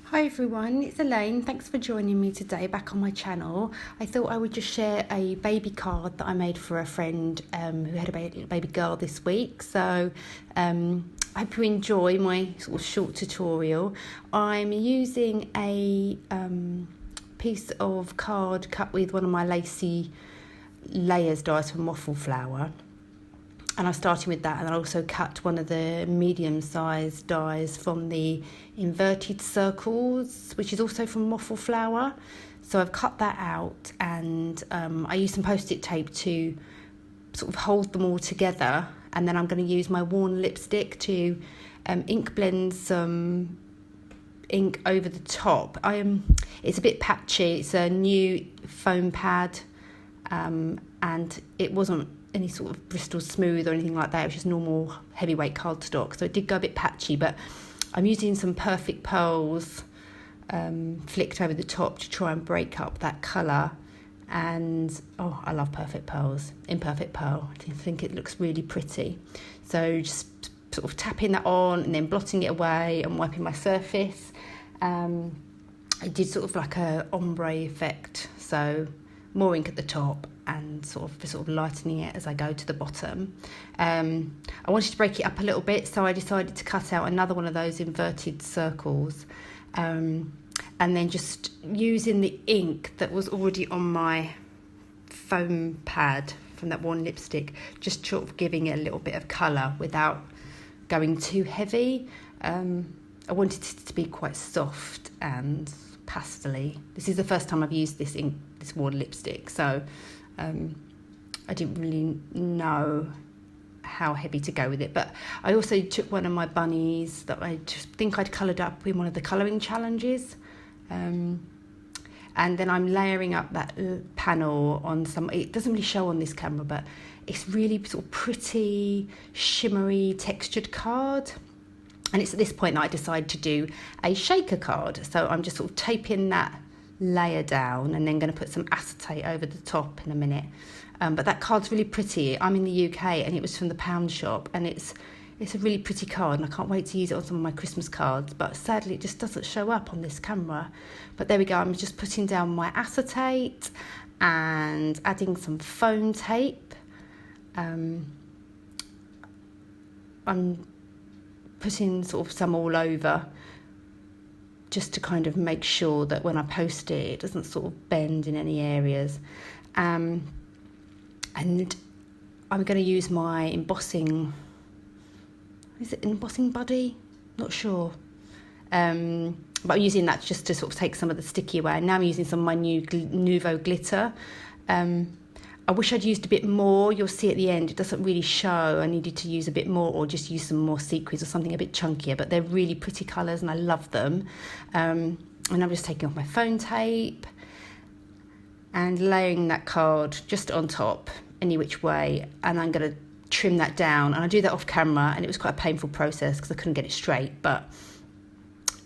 Hi everyone, it's Elaine. Thanks for joining me today back on my channel. I thought I would just share a baby card that I made for a friend who had a baby girl this week. So I hope you enjoy my sort of short tutorial. I'm using a piece of card cut with one of my Lacy layers dies from Waffle flower. And I'm starting with that, and I also cut one of the medium-sized dies from the inverted circles, which is also from Waffle flower. So I've cut that out, and I use some post-it tape to sort of hold them all together. And then I'm going to use my worn lipstick to ink blend some ink over the top. It's a bit patchy. It's a new foam pad, and it wasn't any sort of Bristol Smooth or anything like that. It was just normal heavyweight cardstock, so it did go a bit patchy, but I'm using some Perfect Pearls flicked over the top to try and break up that colour. And I love Perfect Pearls, Imperfect Pearl. I think it looks really pretty. So just sort of tapping that on and then blotting it away and wiping my surface. I did sort of like a ombre effect, so more ink at the top and sort of lightening it as I go to the bottom. I wanted to break it up a little bit, so I decided to cut out another one of those inverted circles, and then just using the ink that was already on my foam pad from that worn lipstick, just sort of giving it a little bit of colour without going too heavy. I wanted it to be quite soft and pastel-y. This is the first time I've used this ink, this worn lipstick, so I didn't really know how heavy to go with it. But I also took one of my bunnies that I just think I'd coloured up in one of the colouring challenges, and then I'm layering up that panel on some, it doesn't really show on this camera, but it's really sort of pretty shimmery textured card. And it's at this point that I decide to do a shaker card. So I'm just sort of taping that layer down and then going to put some acetate over the top in a minute. But that card's really pretty. I'm in the UK and it was from the pound shop, and it's a really pretty card, and I can't wait to use it on some of my Christmas cards, but sadly it just doesn't show up on this camera. But there we go, I'm just putting down my acetate and adding some foam tape. I'm putting sort of some all over, just to kind of make sure that when I post it, it doesn't sort of bend in any areas. And I'm going to use my embossing, is it embossing buddy? Not sure. But I'm using that just to sort of take some of the sticky away. And now I'm using some of my new Nuvo Glitter. I wish I'd used a bit more. You'll see at the end, it doesn't really show. I needed to use a bit more, or just use some more sequins or something a bit chunkier, but they're really pretty colours and I love them. And I'm just taking off my foam tape and laying that card just on top, any which way, and I'm going to trim that down. And I do that off camera, and it was quite a painful process because I couldn't get it straight. But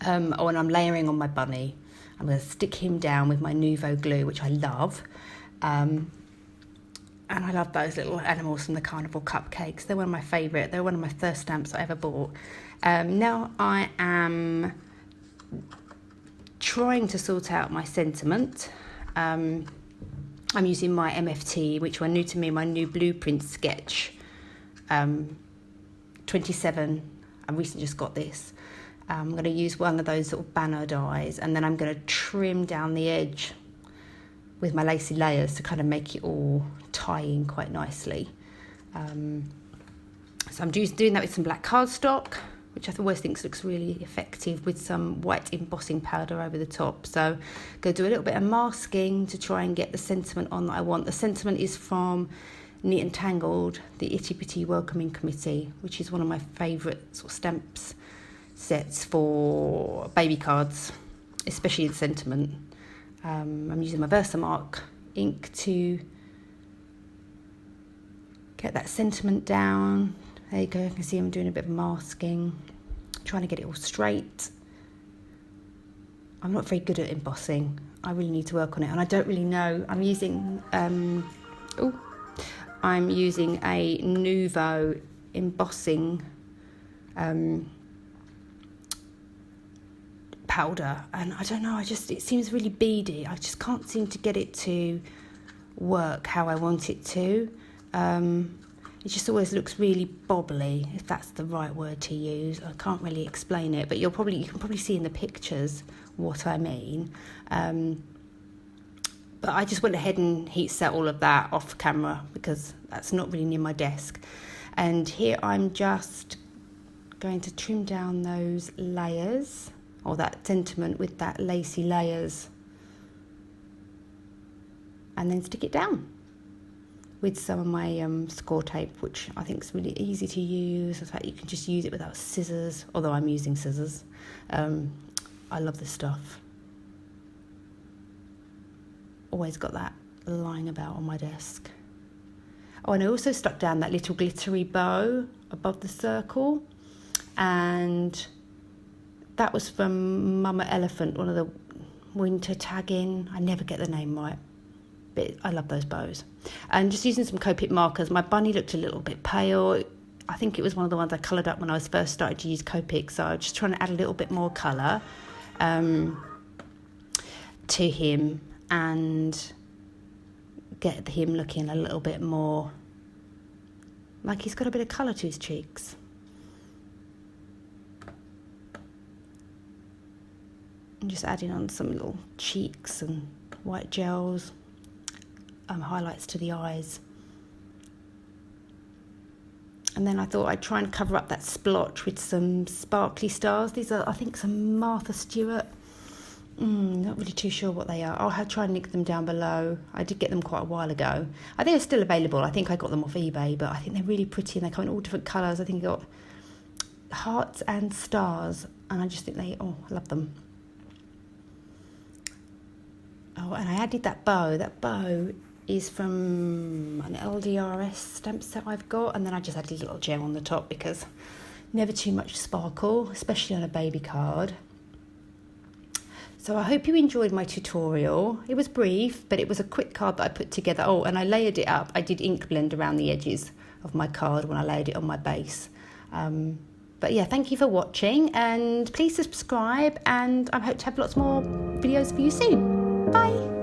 when I'm layering on my bunny, I'm going to stick him down with my Nuvo Glue, which I love. And I love those little animals from the Carnival Cupcakes. They're one of my favourite. They're one of my first stamps I ever bought. Now I am trying to sort out my sentiment. I'm using my MFT, which were new to me, my new blueprint sketch. 27. I recently just got this. I'm going to use one of those little banner dies, and then I'm going to trim down the edge with my lacy layers to kind of make it all tie in quite nicely. So I'm just doing that with some black cardstock, which I always think looks really effective, with some white embossing powder over the top. So I'm going to do a little bit of masking to try and get the sentiment on that I want. The sentiment is from Neat and Tangled, the Itty Bitty Welcoming Committee, which is one of my favourite sort of stamps sets for baby cards, especially the sentiment. I'm using my Versamark ink to get that sentiment down. There you go, you can see I'm doing a bit of masking, trying to get it all straight. I'm not very good at embossing. I really need to work on it, and I don't really know. I'm using a Nuvo embossing powder, and I don't know, it seems really beady. I just can't seem to get it to work how I want it to. It just always looks really bobbly, if that's the right word to use. I can't really explain it, but you can probably see in the pictures what I mean. But I just went ahead and heat set all of that off camera because that's not really near my desk. And here I'm just going to trim down those layers, or that sentiment with that lacy layers, and then stick it down with some of my score tape, which I think is really easy to use. In fact, you can just use it without scissors, although I'm using scissors. I love this stuff. Always got that lying about on my desk. Oh, and I also stuck down that little glittery bow above the circle, and that was from Mama Elephant, one of the winter tagging. I never get the name right, but I love those bows. And just using some Copic markers. My bunny looked a little bit pale. I think it was one of the ones I coloured up when I was first started to use Copic, so I was just trying to add a little bit more colour to him and get him looking a little bit more like he's got a bit of colour to his cheeks. I'm just adding on some little cheeks and white gels, highlights to the eyes. And then I thought I'd try and cover up that splotch with some sparkly stars. These are, I think, some Martha Stewart. Not really too sure what they are. I'll try and link them down below. I did get them quite a while ago. I think they're still available. I think I got them off eBay, but I think they're really pretty and they come in all different colours. I think I got hearts and stars, and I just think I love them. Oh, and I added that bow. That bow is from an LDRS stamp set I've got, and then I just added a little gem on the top because never too much sparkle, especially on a baby card. So I hope you enjoyed my tutorial. It was brief, but it was a quick card that I put together. Oh, and I layered it up. I did ink blend around the edges of my card when I layered it on my base. But yeah, thank you for watching, and please subscribe, and I hope to have lots more videos for you soon. Bye.